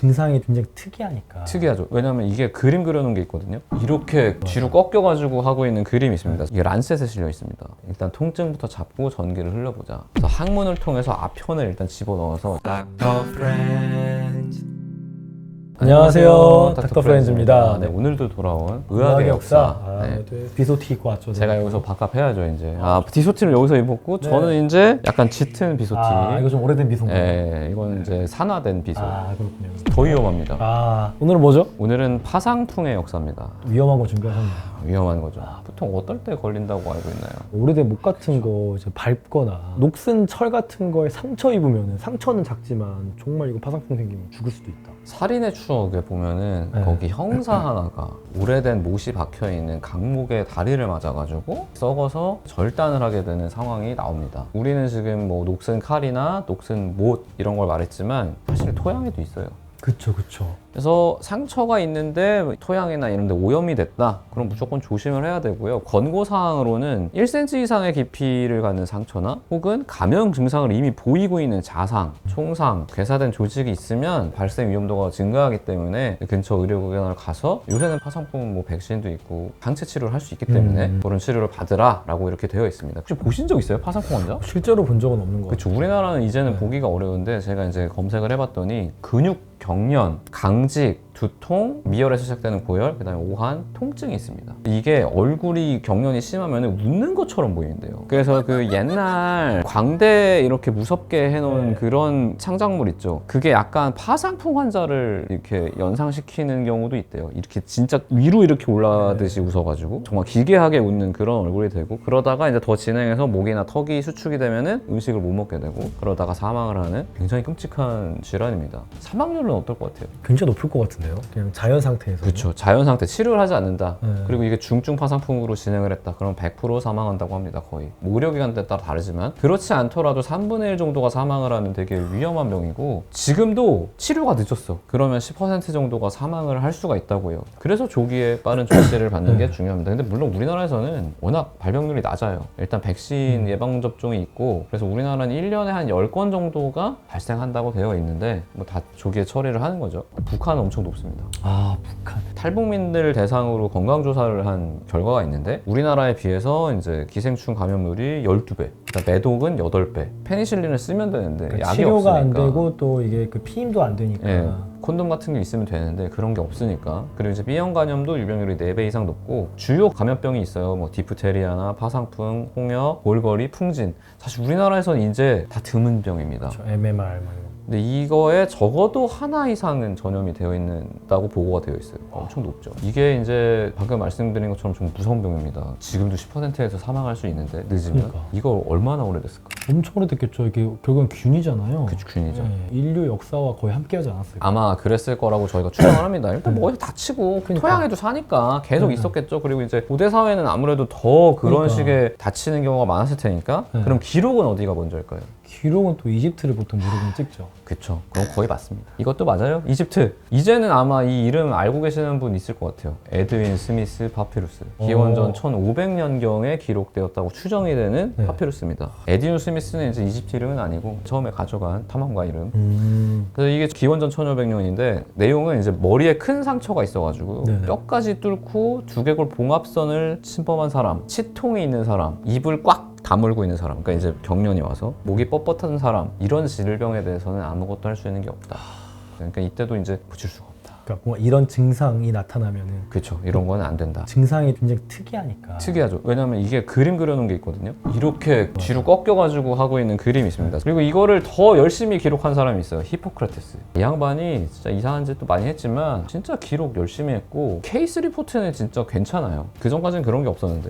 증상이 굉장히 특이하니까. 특이하죠. 왜냐면 이게 그림 그려놓은 게 있거든요. 이렇게 뒤로 꺾여가지고 하고 있는 그림이 있습니다. 이게 란셋에 실려 있습니다. 일단 통증부터 잡고 전기를 흘려보자. 그래서 항문을 통해서 앞편을 일단 집어넣어서 안녕하세요, 닥터 프렌즈입니다. 네, 오늘도 돌아온 의학의 역사. 네. 비소티 입고 왔죠. 제가 여기서 바깥 해야죠 이제. 디소티를 여기서 입었고 네. 저는 이제 약간 짙은 비소티. 이거 좀 오래된 비소인가요? 네, 이건 이제 산화된 비소. 그렇군요. 더 위험합니다. 오늘은 뭐죠? 오늘은 파상풍의 역사입니다. 위험한 거 준비하셨네요. 위험한 거죠. 보통 어떨 때 걸린다고 알고 있나요? 오래된 목 같은 거 이제 밟거나 녹슨 철 같은 거에 상처 입으면 상처는 작지만 정말 이거 파상풍 생기면 죽을 수도 있다. 살인의 추억에 보면은 네. 거기 형사 하나가 오래된 못이 박혀있는 강목에 다리를 맞아가지고 썩어서 절단을 하게 되는 상황이 나옵니다. 우리는 지금 뭐 녹슨 칼이나 녹슨 못 이런 걸 말했지만 사실 토양에도 있어요. 그쵸. 그래서 상처가 있는데 토양이나 이런 데 오염이 됐다? 그럼 무조건 조심을 해야 되고요. 권고사항으로는 1cm 이상의 깊이를 갖는 상처나 혹은 감염 증상을 이미 보이고 있는 자상, 총상, 괴사된 조직이 있으면 발생 위험도가 증가하기 때문에 근처 의료기관을 가서 요새는 파상풍 뭐 백신도 있고 항체 치료를 할 수 있기 때문에 그런 치료를 받으라 라고 이렇게 되어 있습니다. 혹시 보신 적 있어요? 파상풍 환자? 실제로 본 적은 없는 것 같아요. 그렇죠. 우리나라는 이제는 보기가 어려운데 제가 이제 검색을 해봤더니 근육 경련, 강직, 두통, 미열에서 시작되는 고열, 그 다음에 오한, 통증이 있습니다. 이게 얼굴이 경련이 심하면 웃는 것처럼 보이는데요. 그래서 그 옛날 광대 이렇게 무섭게 해놓은 그런 창작물 있죠. 그게 약간 파상풍 환자를 이렇게 연상시키는 경우도 있대요. 이렇게 진짜 위로 이렇게 올라가듯이 웃어가지고 정말 기괴하게 웃는 그런 얼굴이 되고, 그러다가 이제 더 진행해서 목이나 턱이 수축이 되면은 음식을 못 먹게 되고, 그러다가 사망을 하는 굉장히 끔찍한 질환입니다. 사망률은 어떨 것 같아요? 굉장히 높을 것 같은데요? 그냥 자연 상태에서. 그렇죠. 자연 상태, 치료를 하지 않는다. 네. 그리고 이게 중증 파상풍으로 진행을 했다. 그럼 100% 사망한다고 합니다. 거의. 뭐 의료기관에 따라 다르지만 그렇지 않더라도 3분의 1 정도가 사망을 하는 되게 위험한 병이고, 지금도 치료가 늦었어. 그러면 10% 정도가 사망을 할 수가 있다고 해요. 그래서 조기에 빠른 조치를 받는 게 중요합니다. 근데 물론 우리나라에서는 워낙 발병률이 낮아요. 일단 백신 예방접종이 있고, 그래서 우리나라는 1년에 한 10건 정도가 발생한다고 되어 있는데 뭐 다 조기에 처리를 하는 거죠. 북한은 엄청 높습니다. 북한. 탈북민들 대상으로 건강조사를 한 결과가 있는데 우리나라에 비해서 이제 기생충 감염률이 12배, 매독은 8배. 페니실린을 쓰면 되는데 그러니까 약이 치료가 없으니까. 안 되고 또 이게 그 피임도 안 되니까. 예, 콘돔 같은 게 있으면 되는데 그런 게 없으니까. 그리고 이제 B형 감염도 유병률이 4배 이상 높고, 주요 감염병이 있어요. 뭐 디프테리아나 파상풍, 홍역, 골거리, 풍진. 사실 우리나라에서는 이제 다 드문 병입니다. 그렇죠. MMR 근데 이거에 적어도 하나 이상은 전염이 되어 있다고 보고가 되어 있어요. 엄청 높죠. 이게 이제 방금 말씀드린 것처럼 좀 무서운 병입니다. 지금도 10%에서 사망할 수 있는데 늦으면. 그러니까. 이거 얼마나 오래됐을까? 엄청 오래됐겠죠. 이게 결국은 균이잖아요. 그쵸, 균이죠. 네, 인류 역사와 거의 함께하지 않았어요. 아마 그랬을 거라고 저희가 추정을 합니다. 일단 뭐 어디 다치고 그러니까. 토양에도 사니까 계속 네. 있었겠죠. 그리고 이제 고대 사회는 아무래도 더 그런 그러니까. 식의 다치는 경우가 많았을 테니까. 네. 그럼 기록은 어디가 먼저일까요? 기록은 또 이집트를 보통 무릎은 찍죠. 그쵸. 그럼 거의 맞습니다. 이것도 맞아요. 이집트. 이제는 아마 이 이름 알고 계시는 분 있을 것 같아요. 에드윈 스미스 파피루스. 기원전 1500년경에 기록되었다고 추정이 되는 네. 파피루스입니다. 에드윈 스미스는 이제 이집트 이름은 아니고 처음에 가져간 탐험가 이름. 그래서 이게 기원전 1500년인데 내용은 이제 머리에 큰 상처가 있어가지고 네네. 뼈까지 뚫고 두개골 봉합선을 침범한 사람, 치통이 있는 사람, 입을 꽉 다물고 있는 사람, 그러니까 이제 경련이 와서 목이 뻣뻣한 사람, 이런 질병에 대해서는 아무것도 할 수 있는 게 없다. 그러니까 이때도 이제 고칠 수가 없다. 그러니까 뭔가 이런 증상이 나타나면은 그렇죠. 이런 거는 안 된다. 증상이 굉장히 특이하니까. 특이하죠. 왜냐면 이게 그림 그려놓은 게 있거든요. 이렇게 뒤로 꺾여가지고 하고 있는 그림이 있습니다. 그리고 이거를 더 열심히 기록한 사람이 있어요. 히포크라테스. 이 양반이 진짜 이상한 짓도 많이 했지만 진짜 기록 열심히 했고, 케이스 리포트는 진짜 괜찮아요. 그 전까지는 그런 게 없었는데.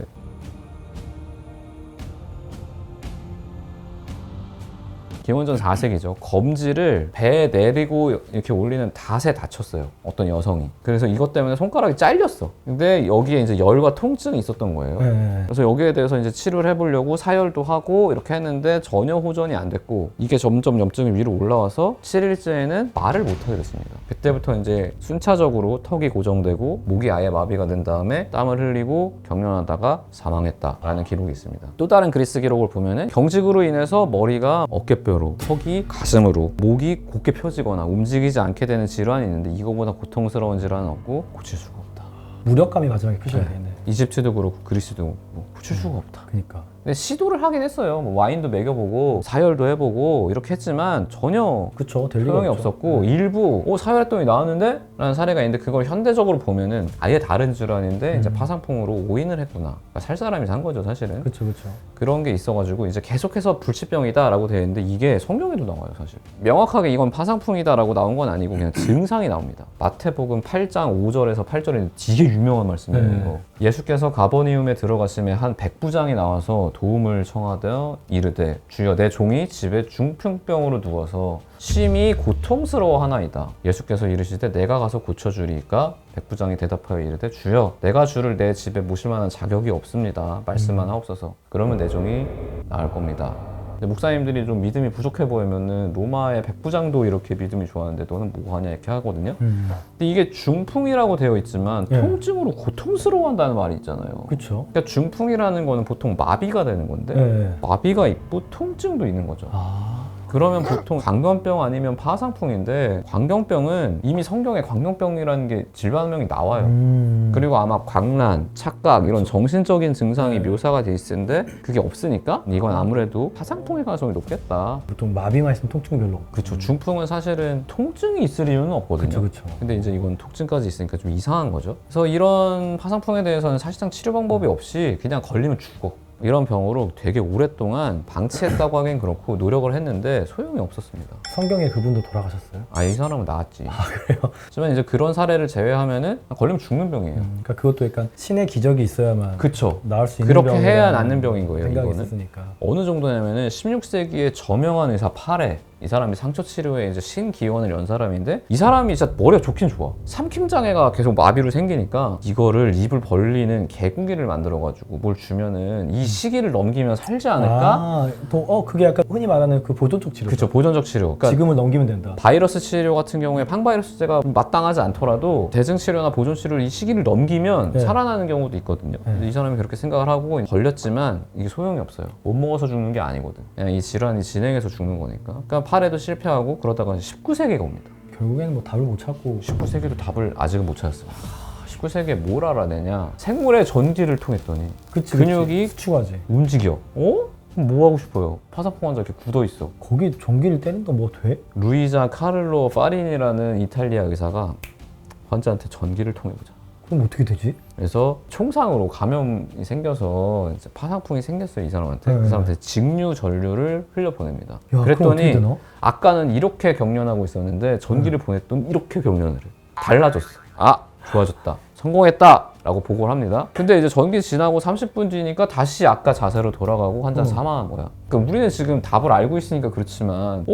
기원전 4세기죠. 검지를 배에 내리고 이렇게 올리는 닷에 다쳤어요. 어떤 여성이. 그래서 이것 때문에 손가락이 잘렸어. 근데 여기에 이제 열과 통증이 있었던 거예요. 네. 그래서 여기에 대해서 이제 치료를 해보려고 사열도 하고 이렇게 했는데 전혀 호전이 안 됐고, 이게 점점 염증이 위로 올라와서 7일째에는 말을 못하게 됐습니다. 그때부터 이제 순차적으로 턱이 고정되고 목이 아예 마비가 된 다음에 땀을 흘리고 경련하다가 사망했다라는 기록이 있습니다. 또 다른 그리스 기록을 보면은 경직으로 인해서 머리가 어깨뼈로 가슴으로, 턱이 가슴으로, 목이 곧게 펴지거나 움직이지 않게 되는 질환이 있는데 이거보다 고통스러운 질환은 없고 고칠 수가 없다. 무력감이 마지막에 표시가 되네. 이집트도 그렇고 그리스도 뭐 고칠 수가 없다. 그러니까. 근데 시도를 하긴 했어요. 뭐 와인도 먹여보고 사열도 해보고 이렇게 했지만 전혀 그쵸. 될 리가 소용이 없죠. 없었고 일부 사열했더니 나왔는데? 라는 사례가 있는데 그걸 현대적으로 보면은 아예 다른 질환인데 이제 파상풍으로 오인을 했구나. 그러니까 살 사람이 산 거죠 사실은. 그쵸. 그런 게 있어가지고 이제 계속해서 불치병이다 라고 되어 있는데 이게 성경에도 나와요 사실. 명확하게 이건 파상풍이다 라고 나온 건 아니고 그냥 증상이 나옵니다. 마태복음 8장 5절에서 8절에 되게 유명한 말씀이에요. 네. 이거. 예수께서 가버니움에 들어가심에 한 백부장이 나와서 도움을 청하되 이르되 주여 내 종이 집에 중풍병으로 누워서 심히 고통스러워하나이다. 예수께서 이르시되 내가 가서 고쳐주리이까 백부장이 대답하여 이르되 주여 내가 주를 내 집에 모실 만한 자격이 없습니다. 말씀만 하옵소서. 그러면 내 종이 나을 겁니다. 근데 목사님들이 좀 믿음이 부족해 보이면은 로마의 백부장도 이렇게 믿음이 좋았는데 너는 뭐 하냐 이렇게 하거든요. 근데 이게 중풍이라고 되어 있지만 네. 통증으로 고통스러워한다는 말이 있잖아요. 그쵸. 그러니까 중풍이라는 거는 보통 마비가 되는 건데 네. 마비가 있고 통증도 있는 거죠. 그러면 보통 광견병 아니면 파상풍인데 광견병은 이미 성경에 광견병이라는 게 질병명이 나와요. 그리고 아마 광란, 착각 이런 정신적인 증상이 묘사가 돼 있을 텐데 그게 없으니까 이건 아무래도 파상풍의 가능성이 높겠다. 보통 마비만 있으면 통증 별로 없고. 그렇죠. 중풍은 사실은 통증이 있을 이유는 없거든요. 그쵸. 근데 이제 이건 통증까지 있으니까 좀 이상한 거죠. 그래서 이런 파상풍에 대해서는 사실상 치료 방법이 없이 그냥 걸리면 죽어. 이런 병으로 되게 오랫동안 방치했다고 하긴 그렇고 노력을 했는데 소용이 없었습니다. 성경에 그분도 돌아가셨어요? 이 사람은 나았지. 그래요? 하지만 이제 그런 사례를 제외하면은 걸리면 죽는 병이에요. 그러니까 그것도 약간 신의 기적이 있어야만 그쵸. 나을 수 있는 그렇게 해야 병이라는 낫는 병인 거예요, 생각이 이거는. 있으니까. 어느 정도냐면은 16세기에 저명한 의사 파레, 이 사람이 상처 치료에 이제 신기원을 연 사람인데 이 사람이 진짜 머리가 좋긴 좋아. 삼킴장애가 계속 마비로 생기니까 이거를 입을 벌리는 개구기를 만들어가지고 뭘 주면은 이 시기를 넘기면 살지 않을까? 그게 약간 흔히 말하는 그 보존적 치료. 그쵸, 보존적 치료. 그러니까 지금을 넘기면 된다. 바이러스 치료 같은 경우에 항바이러스제가 마땅하지 않더라도 대증 치료나 보존 치료를 이 시기를 넘기면 네. 살아나는 경우도 있거든요. 근데 이 사람이 그렇게 생각을 하고 걸렸지만 이게 소용이 없어요. 못 먹어서 죽는 게 아니거든. 그냥 이 질환이 진행해서 죽는 거니까. 그러니까 파레도 실패하고 그러다가 19세기가 옵니다. 결국에는 뭐 답을 못 찾고. 19세기도 답을 아직은 못 찾았습니다. 19세기에 뭘 알아내냐? 생물의 전기를 통했더니 그치, 근육이 수축하지. 움직여. 그럼 뭐 하고 싶어요? 파상풍 환자 이렇게 굳어 있어. 거기 전기를 때린다 뭐 돼? 루이자 카를로 파리니라는 이탈리아 의사가 환자한테 전기를 통해보자. 그럼 어떻게 되지? 그래서 총상으로 감염이 생겨서 이제 파상풍이 생겼어요, 이 사람한테. 네. 그 사람한테 직류 전류를 흘려보냅니다. 야, 그럼 어떻게 그랬더니 되나? 아까는 이렇게 경련하고 있었는데 전기를 보냈더니 이렇게 경련을 해. 달라졌어. 좋아졌다. 성공했다! 라고 보고를 합니다. 근데 이제 전기 지나고 30분 뒤니까 다시 아까 자세로 돌아가고 환자 사망한 거야. 그러니까 우리는 지금 답을 알고 있으니까 그렇지만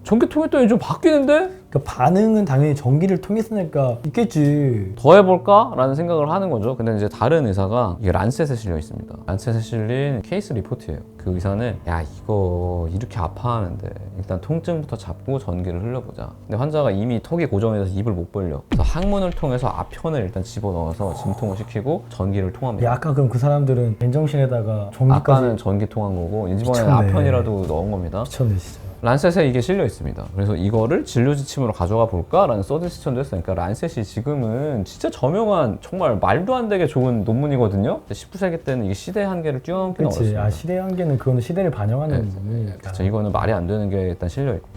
전기 통했더니 좀 바뀌는데? 그 반응은 당연히 전기를 통했으니까 있겠지. 더 해볼까? 라는 생각을 하는 거죠. 근데 이제 다른 의사가 이게 란셋에 실려 있습니다. 란셋에 실린 케이스 리포트예요. 그 의사는 야 이거 이렇게 아파하는데 일단 통증부터 잡고 전기를 흘려보자. 근데 환자가 이미 턱이 고정돼서 입을 못 벌려. 그래서 항문을 통해서 앞편을 일단 집어넣어서 진통을 시키고 전기를 통합니다. 야, 아까 그럼 그 사람들은 맨정신에다가 전기까지. 아까는 전기 통한 거고 이번에는 미쳤네. 앞편이라도 넣은 겁니다. 미쳤네 진짜. 란셋에 이게 실려 있습니다. 그래서 이거를 진료 지침으로 가져가 볼까라는 서제스천도 했어요. 그러니까 란셋이 지금은 진짜 저명한 정말 말도 안 되게 좋은 논문이거든요. 19세기 때는 이게 시대 한계를 뛰어넘기는 그렇지. 어렵습니다. 시대 한계는 그거는 시대를 반영하는 네, 부분이니까. 그렇죠. 이거는 말이 안 되는 게 일단 실려 있고.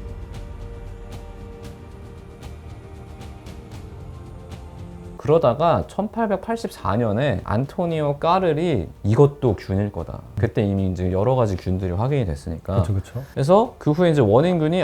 그러다가 1884년에 안토니오 까르리 이것도 균일 거다. 그때 이미 이제 여러 가지 균들이 확인이 됐으니까. 그렇죠. 그래서 그 후에 이제 원인균이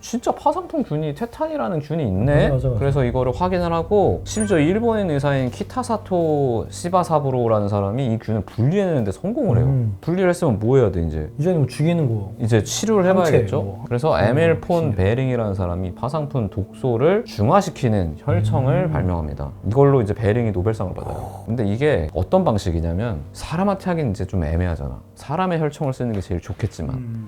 진짜 파상풍 균이 테탄이라는 균이 있네. 맞아. 그래서 이거를 확인을 하고 심지어 일본인 의사인 키타사토 시바사부로라는 사람이 이 균을 분리해내는데 성공을 해요. 분리를 했으면 뭐 해야 돼 이제? 이제는 뭐 죽이는 거. 이제 치료를 해봐야겠죠. 뭐. 그래서 에밀 폰 베링이라는 사람이 파상풍 독소를 중화시키는 혈청을 발명합니다. 이걸로 이제 베링이 노벨상을 받아요. 근데 이게 어떤 방식이냐면 사람한테 하긴 이제 좀 애매하잖아. 사람의 혈청을 쓰는 게 제일 좋겠지만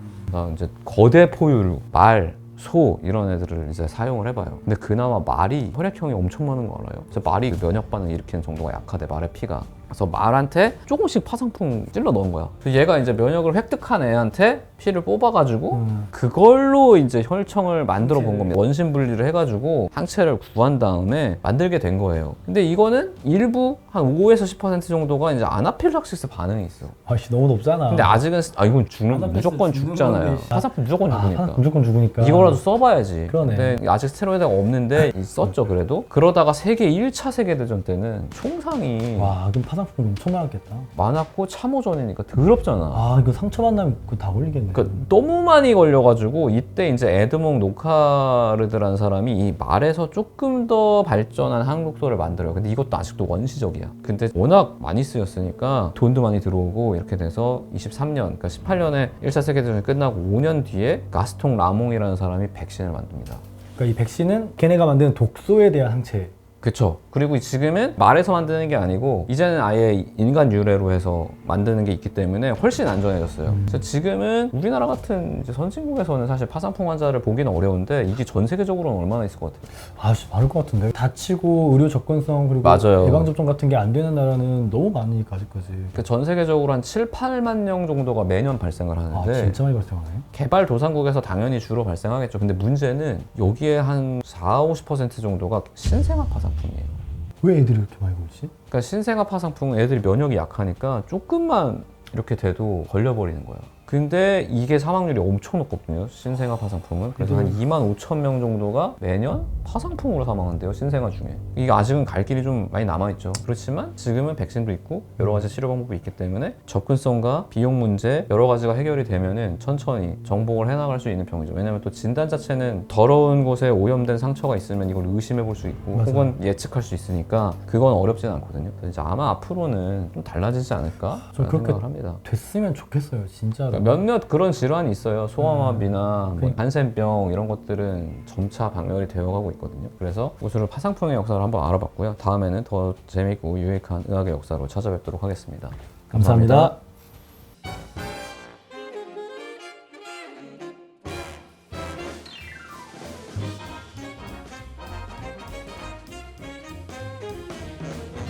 이제 거대 포유류, 말, 소 이런 애들을 이제 사용을 해봐요. 근데 그나마 말이 혈액형이 엄청 많은 거 알아요. 그래서 말이 면역 반응 일으키는 정도가 약하대, 말의 피가. 그래서 말한테 조금씩 파상풍 찔러 넣은 거야. 그래서 얘가 이제 면역을 획득한 애한테 피를 뽑아가지고 그걸로 이제 혈청을 만들어 본 겁니다. 원심 분리를 해가지고 항체를 구한 다음에 만들게 된 거예요. 근데 이거는 일부 한 5에서 10% 정도가 이제 아나필락시스 반응이 있어. 아씨 너무 높잖아. 근데 아직은 이건 아나필락시스 무조건 죽는 죽잖아요. 건데. 파상풍 무조건 죽으니까. 무조건 죽으니까. 이거라도 써봐야지. 그러네. 근데 아직 스테로이드가 없는데 있었죠 그래도. 그러다가 세계 1차 세계대전 때는 총상이 와 그럼 파상풍 엄청 많았겠다. 많았고 참호전이니까 더럽잖아. 아 이거 상처 만나면 그거 다 걸리겠네. 그러니까 너무 많이 걸려가지고 이때 이제 에드몽 노카르드라는 사람이 이 말에서 조금 더 발전한 항독소를 만들어요. 근데 이것도 아직도 원시적이야. 근데 워낙 많이 쓰였으니까 돈도 많이 들어오고 이렇게 돼서 23년, 그러니까 18년에 1차 세계대전이 끝나고 5년 뒤에 가스통 라몽이라는 사람이 백신을 만듭니다. 그러니까 이 백신은 걔네가 만드는 독소에 대한 항체. 그쵸. 그리고 지금은 말에서 만드는 게 아니고 이제는 아예 인간 유래로 해서 만드는 게 있기 때문에 훨씬 안전해졌어요. 그래서 지금은 우리나라 같은 이제 선진국에서는 사실 파상풍 환자를 보기는 어려운데 이게 전 세계적으로는 얼마나 있을 것 같아요? 아씨 많을 것 같은데. 다치고 의료 접근성 그리고 맞아요. 예방 접종 같은 게 안 되는 나라는 너무 많으니까 아직까지. 그전 세계적으로 한 7, 8만 명 정도가 매년 발생을 아 하는데 진짜 많이 발생하네. 개발도상국에서 당연히 주로 발생하겠죠. 근데 문제는 여기에 한 4, 50% 정도가 신생아 파상풍이에요. 왜 애들이 이렇게 많이 걸지? 그러니까 신생아 파상풍은 애들이 면역이 약하니까 조금만 이렇게 돼도 걸려버리는 거야. 근데 이게 사망률이 엄청 높거든요, 신생아 파상풍은. 그래서 한 2만 5천 명 정도가 매년 파상풍으로 사망한대요, 신생아 중에. 이게 아직은 갈 길이 좀 많이 남아있죠. 그렇지만 지금은 백신도 있고 여러 가지 치료 방법이 있기 때문에 접근성과 비용 문제 여러 가지가 해결이 되면은 천천히 정복을 해나갈 수 있는 병이죠. 왜냐면 또 진단 자체는 더러운 곳에 오염된 상처가 있으면 이걸 의심해 볼 수 있고 맞아요. 혹은 예측할 수 있으니까 그건 어렵진 않거든요. 그래서 이제 아마 앞으로는 좀 달라지지 않을까 저 라는 그렇게 생각을 합니다. 됐으면 좋겠어요, 진짜로. 몇몇 그런 질환이 있어요. 소아마비나 뭐 그러니까. 한센병 이런 것들은 점차 박멸이 되어가고 있거든요. 그래서 우수로 파상풍의 역사를 한번 알아봤고요. 다음에는 더 재미있고 유익한 의학의 역사로 찾아뵙도록 하겠습니다. 감사합니다.